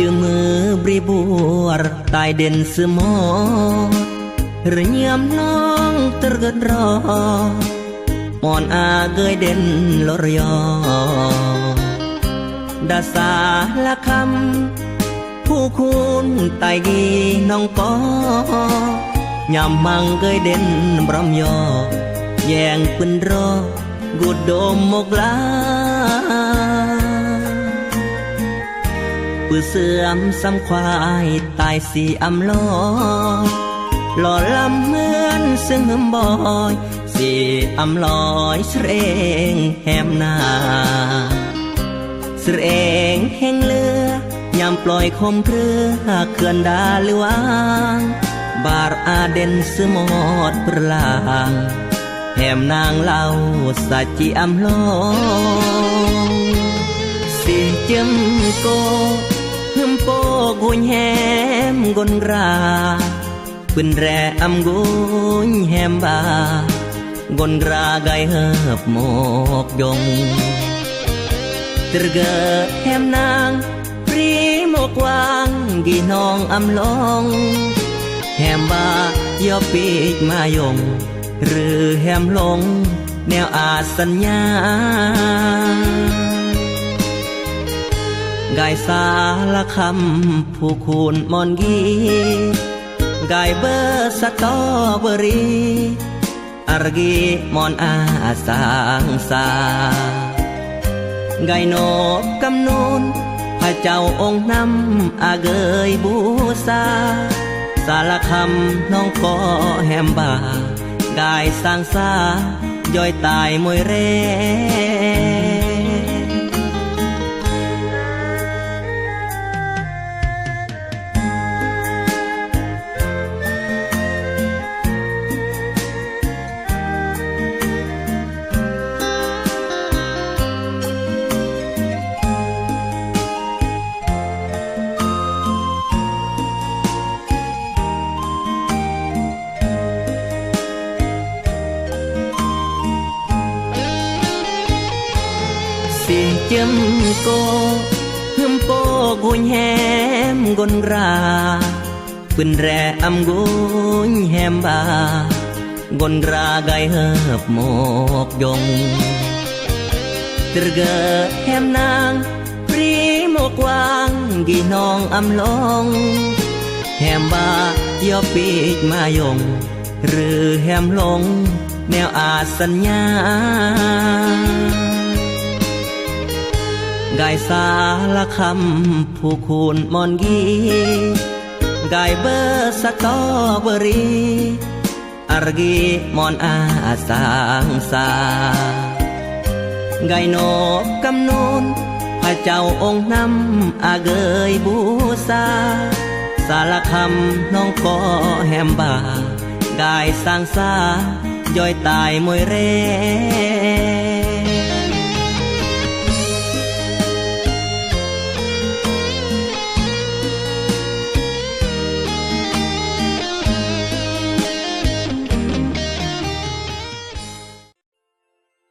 ยืมมือบริบัวตายเด่นสมอหรือเยี่ยมน้องตรกดรอมอนอาเกยเด่นลรยอดาสาละคำผู้คุณไตกีน้องก็ยำมังเกยเด่นบรมยอแยงปืนรอกุดดมมกลาปือเสื่อมซ้ำควายตายสีอำลอหล่อลำเหมือนซึ่งหึมบอยสีอำลอยเสรงแหมนาเสรงแห่งเรือยามปล่อยคมเรือเขื่อนดาลวางบาร์อาเดนสมอดปรางแหมนางเล่าสัจจิอำลองสีจมโกหึมโปกุญแหมกนราปืนแรอำกุญแหมบากนราไกเหือบหมกยงตรเกอแหมนางปรีหมกวางกีน้องอำลองแหมบายอปีกมายงหรือแหมลงแนวอาสัญญากายสาละคำผู้คูณมอนกีกายเบอร์สตอเบอรีอารกีมอนอาสางสากายโนบกำนูนพระเจ้าองค์นำอาเกยบูซาสาละคำน้องก็แหมบากายสร้างสาย่อยตายมวยเรจมโกหึมโปกุญแหมกนราปืนแรอำกุญแหมบากนราไกเหือบหมกยงตรเกอแหมนางปรีหมกวางกีน้องอำลองแหมบายอปีกมายงหรือแหมลงแนวอาสัญญากายสาละคำผู้คูณมอนกีกายเบอร์สตอเบอรีอารกีมอนอาสางสากายโนบกำนูนพระเจ้าองค์นำอาเกยบูซาสาละคำน้องก็แหมบากายสร้างสาย่อยตายมวยเร